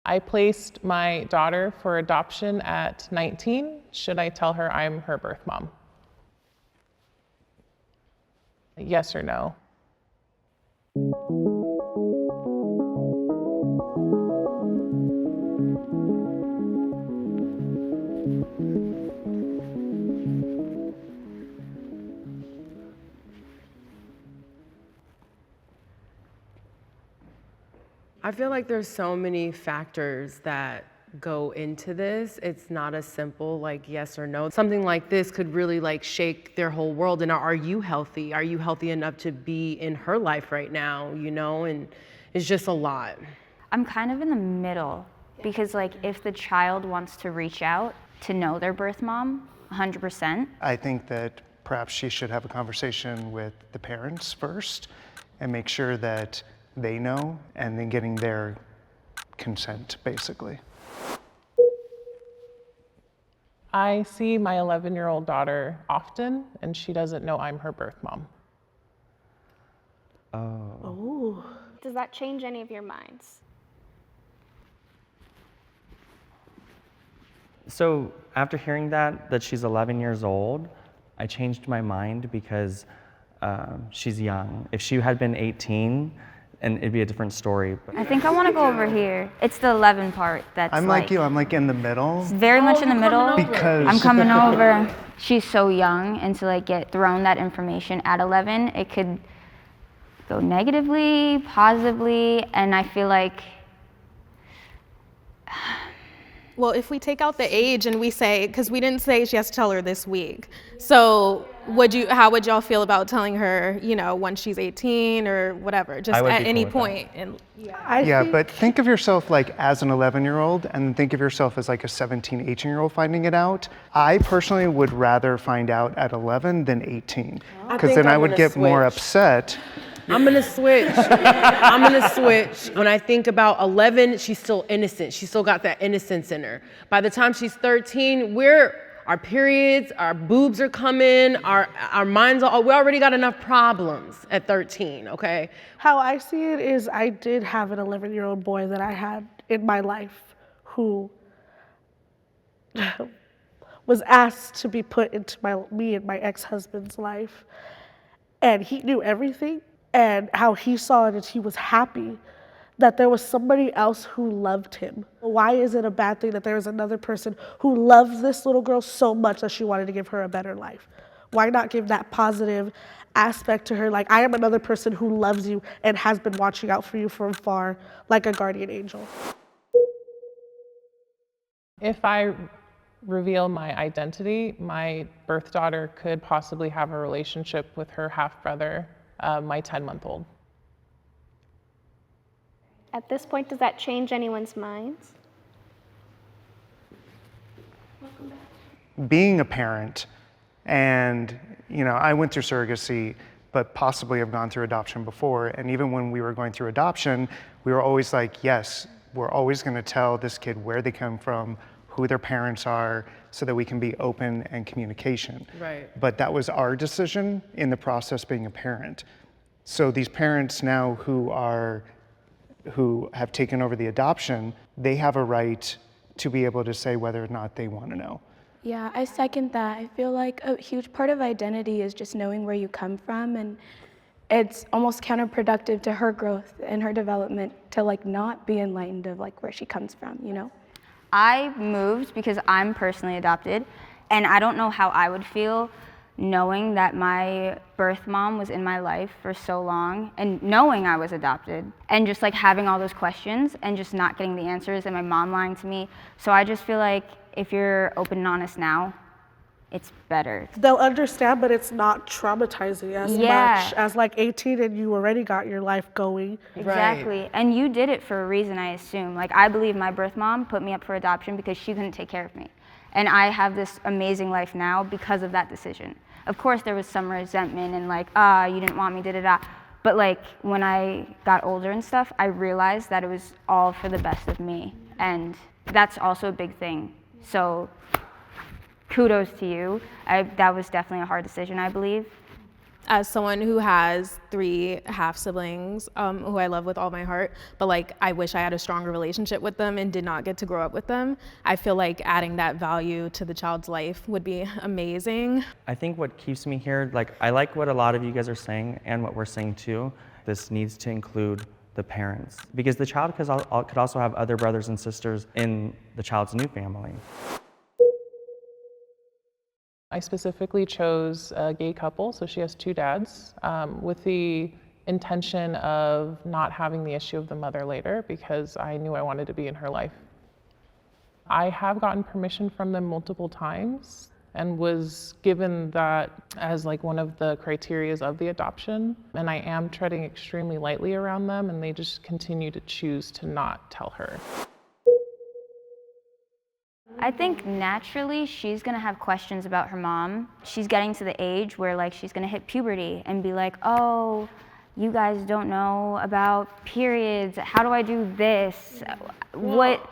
I placed my daughter for adoption at 19. Should I tell her I'm her birth mom? Yes or no? I feel like there's so many factors that go into this. It's not a simple like yes or no. Something like this could really like shake their whole world. And are you healthy? Are you healthy enough to be in her life right now, you know? And it's just a lot. I'm kind of in the middle because like if the child wants to reach out to know their birth mom, 100%. I think that perhaps she should have a conversation with the parents first and make sure that they know, and then getting their consent, basically. I see my 11-year-old daughter often, and she doesn't know I'm her birth mom. Oh. Does that change any of your minds? So after hearing that she's 11 years old, I changed my mind because she's young. If she had been 18, and it'd be a different story. I think I want to go over here. It's the 11 part that's I'm like you, I'm like in the middle. It's very much in the middle. Because I'm coming over. She's so young, and to like get thrown that information at 11, it could go negatively, positively, and I feel like well, if we take out the age and we say, because we didn't say she has to tell her this week, so how would y'all feel about telling her, you know, when she's 18 or whatever, just at any point? And but think of yourself like as an 11-year-old, and think of yourself as like a 17, 18-year-old finding it out. I personally would rather find out at 11 than 18, because then I would get more upset. I'm gonna switch. I'm gonna switch. When I think about 11, she's still innocent. She's still got that innocence in her. By the time she's 13, our periods, our boobs are coming, our minds are, we already got enough problems at 13, okay? How I see it is I did have an 11-year-old boy that I had in my life who was asked to be put into me and my ex-husband's life. And he knew everything. And how he saw it is he was happy that there was somebody else who loved him. Why is it a bad thing that there is another person who loves this little girl so much that she wanted to give her a better life? Why not give that positive aspect to her? Like, I am another person who loves you and has been watching out for you from far, like a guardian angel. If I reveal my identity, my birth daughter could possibly have a relationship with her half-brother, my 10-month-old. At this point, does that change anyone's minds? Being a parent, and you know, I went through surrogacy, but possibly have gone through adoption before. And even when we were going through adoption, we were always like, yes, we're always going to tell this kid where they come from, who their parents are, so that we can be open and communication. Right. But that was our decision in the process being a parent. So these parents now who have taken over the adoption, they have a right to be able to say whether or not they want to know. Yeah, I second that. I feel like a huge part of identity is just knowing where you come from, and it's almost counterproductive to her growth and her development to like not be enlightened of like where she comes from, you know? I moved because I'm personally adopted, and I don't know how I would feel knowing that my birth mom was in my life for so long and knowing I was adopted and just like having all those questions and just not getting the answers and my mom lying to me. So I just feel like if you're open and honest now, it's better. They'll understand, but it's not traumatizing as much as like 18 and you already got your life going. Exactly. Right. And you did it for a reason, I assume. Like, I believe my birth mom put me up for adoption because she couldn't take care of me. And I have this amazing life now because of that decision. Of course, there was some resentment and like, you didn't want me, da-da-da. But like, when I got older and stuff, I realized that it was all for the best of me. And that's also a big thing. So kudos to you. That was definitely a hard decision, I believe. As someone who has 3 half siblings, who I love with all my heart, but like I wish I had a stronger relationship with them and did not get to grow up with them, I feel like adding that value to the child's life would be amazing. I think what keeps me here, like I like what a lot of you guys are saying and what we're saying too. This needs to include the parents, because the child could also have other brothers and sisters in the child's new family. I specifically chose a gay couple, so she has 2 dads, with the intention of not having the issue of the mother later, because I knew I wanted to be in her life. I have gotten permission from them multiple times and was given that as like one of the criterias of the adoption, and I am treading extremely lightly around them, and they just continue to choose to not tell her. I think naturally she's gonna have questions about her mom. She's getting to the age where like she's gonna hit puberty and be like, oh, you guys don't know about periods. How do I do this? What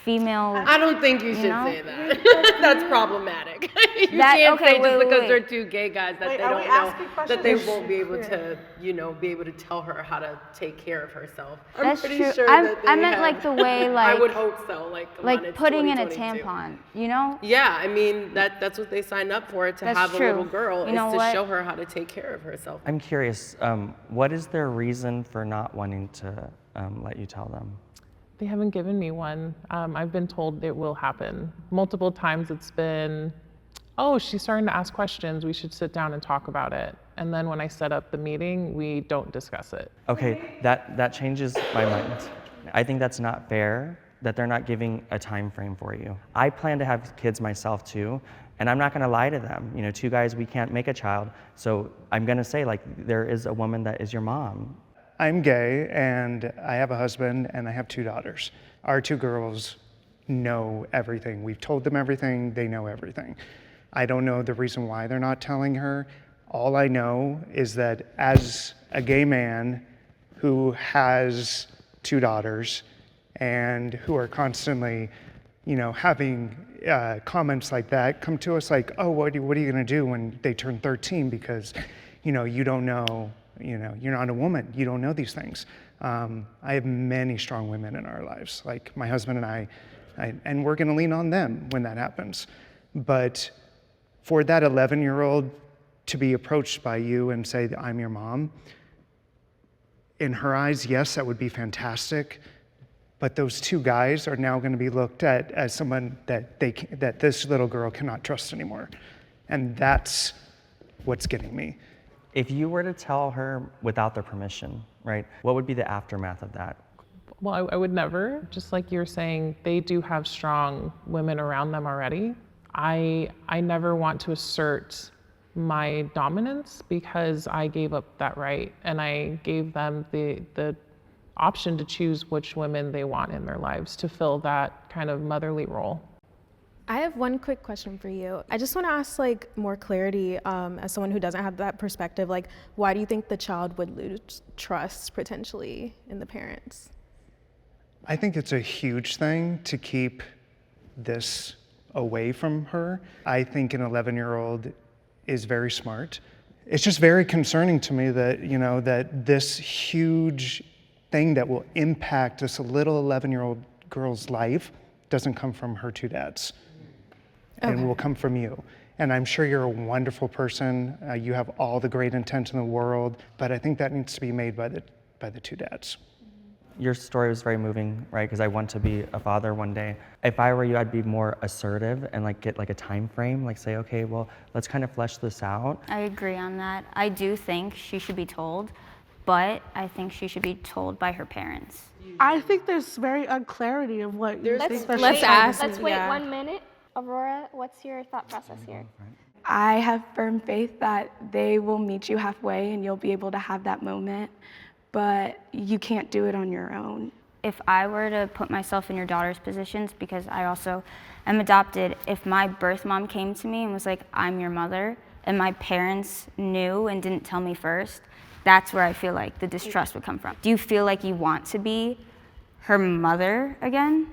female? I don't think you should know? say that. That's problematic. You can't say just because they're 2 gay guys that they don't know that they won't be able to, be able to tell her how to take care of herself. That's pretty true. Sure that I meant like the way like I would hope so. Like putting in a tampon, Yeah, I mean that's what they signed up for, to That's have true. a little girl, You know is to what? show her how to take care of herself. I'm curious, what is their reason for not wanting to let you tell them? They haven't given me one. I've been told it will happen. Multiple times it's been, oh, she's starting to ask questions, we should sit down and talk about it. And then when I set up the meeting, we don't discuss it. Okay, that changes my mind. I think that's not fair that they're not giving a time frame for you. I plan to have kids myself too, and I'm not gonna lie to them. 2 guys, we can't make a child, so I'm gonna say like, there is a woman that is your mom. I'm gay, and I have a husband, and I have 2 daughters. Our 2 girls know everything. We've told them everything, they know everything. I don't know the reason why they're not telling her. All I know is that as a gay man who has 2 daughters and who are constantly, having comments like that come to us like, oh, what are you gonna do when they turn 13 because, you don't know, you're not a woman, you don't know these things. I have many strong women in our lives, like my husband and I, and we're gonna lean on them when that happens. But for that 11-year-old to be approached by you and say, I'm your mom, in her eyes, yes, that would be fantastic, but those 2 guys are now gonna be looked at as someone that this little girl cannot trust anymore. And that's what's getting me. If you were to tell her without their permission, right, what would be the aftermath of that? Well, I would never, just like you're saying, they do have strong women around them already. I never want to assert my dominance because I gave up that right, and I gave them the option to choose which women they want in their lives to fill that kind of motherly role. I have one quick question for you. I just want to ask like more clarity as someone who doesn't have that perspective, like why do you think the child would lose trust potentially in the parents? I think it's a huge thing to keep this away from her. I think an 11-year-old is very smart. It's just very concerning to me that, that this huge thing that will impact this little 11-year-old girl's life doesn't come from her 2 dads. And will come from you. And I'm sure you're a wonderful person. You have all the great intent in the world, but I think that needs to be made by the 2 dads. Your story was very moving, right? Because I want to be a father one day. If I were you, I'd be more assertive and like get like a time frame, like say, okay, well, let's kind of flesh this out. I agree on that. I do think she should be told, but I think she should be told by her parents. I think there's very unclarity of what you think. Let's ask. Let's wait 1 minute. Aurora, what's your thought process here? I have firm faith that they will meet you halfway and you'll be able to have that moment, but you can't do it on your own. If I were to put myself in your daughter's positions, because I also am adopted, if my birth mom came to me and was like, I'm your mother, and my parents knew and didn't tell me first, that's where I feel like the distrust would come from. Do you feel like you want to be her mother again?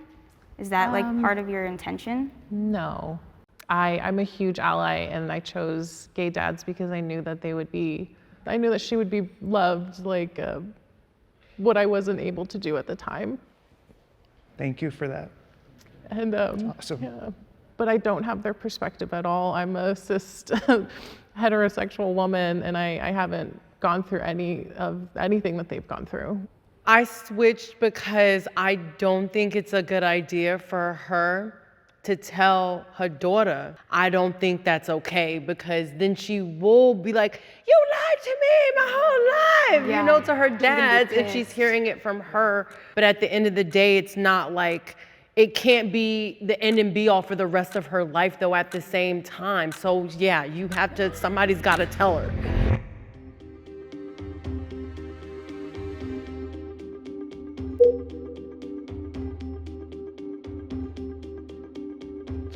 Is that like part of your intention? No. I'm a huge ally, and I chose gay dads because I knew that they would be I knew that she would be loved, like what I wasn't able to do at the time. Thank you for that. And Awesome. yeah, but I don't have their perspective at all. I'm a cis heterosexual woman, and I haven't gone through anything that they've gone through. I switched because I don't think it's a good idea for her to tell her daughter. I don't think that's okay, because then she will be like, you lied to me my whole life, Yeah. you know, to her She's gonna be dads, and she's pissed. hearing it from her. But at the end of the day, it's not like, it can't be the end and be all for the rest of her life though at the same time. So yeah, you have to, somebody's gotta tell her.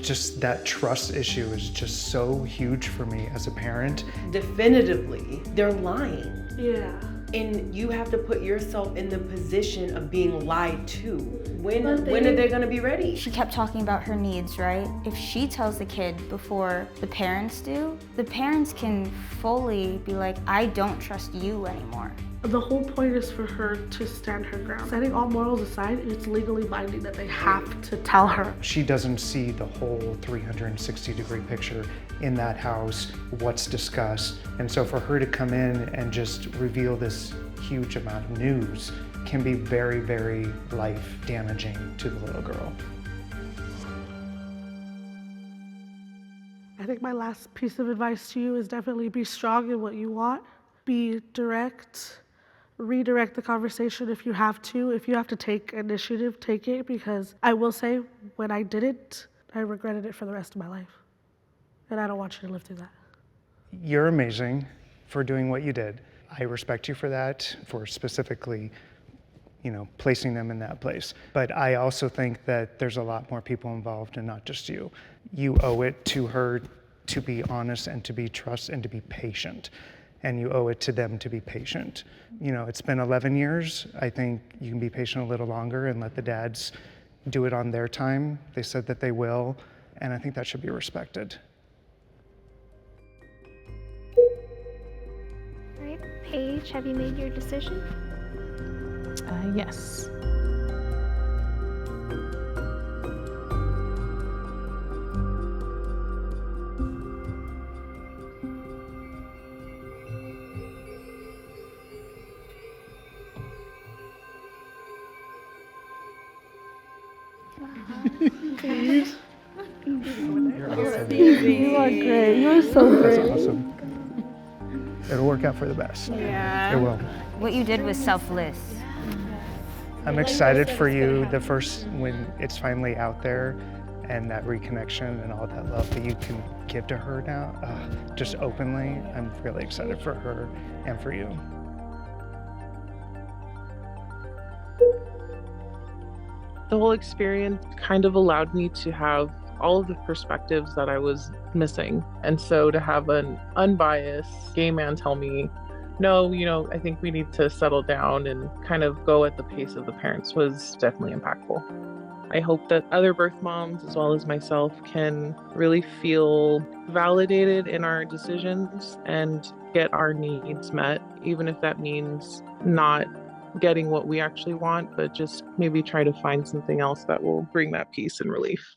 Just that trust issue is just so huge for me as a parent. Definitively, they're lying. Yeah. And you have to put yourself in the position of being lied to. When But are they gonna be ready? She kept talking about her needs, right? If she tells the kid before the parents do, the parents can fully be like, I don't trust you anymore. The whole point is for her to stand her ground. Setting all morals aside, it's legally binding that they have to tell her. She doesn't see the whole 360-degree picture in that house, what's discussed. And so for her to come in and just reveal this huge amount of news can be very, very life damaging to the little girl. I think my last piece of advice to you is definitely be strong in what you want. Be direct. Redirect the conversation if you have to. If you have to take initiative, take it, because I will say, when I didn't, I regretted it for the rest of my life. And I don't want you to live through that. You're amazing for doing what you did. I respect you for that, for specifically, placing them in that place. But I also think that there's a lot more people involved and not just you. You owe it to her to be honest and to be trust and to be patient. And you owe it to them to be patient. It's been 11 years. I think you can be patient a little longer and let the dads do it on their time. They said that they will, and I think that should be respected. All right, Paige, have you made your decision? Yes. You are great. You are so That's great. awesome. It'll work out for the best. Yeah. It will. What you did was selfless. I'm excited for you when it's finally out there and that reconnection and all that love that you can give to her now, just openly. I'm really excited for her and for you. The whole experience kind of allowed me to have all of the perspectives that I was missing. And so to have an unbiased gay man tell me, no, I think we need to settle down and kind of go at the pace of the parents was definitely impactful. I hope that other birth moms, as well as myself, can really feel validated in our decisions and get our needs met, even if that means not getting what we actually want, but just maybe try to find something else that will bring that peace and relief.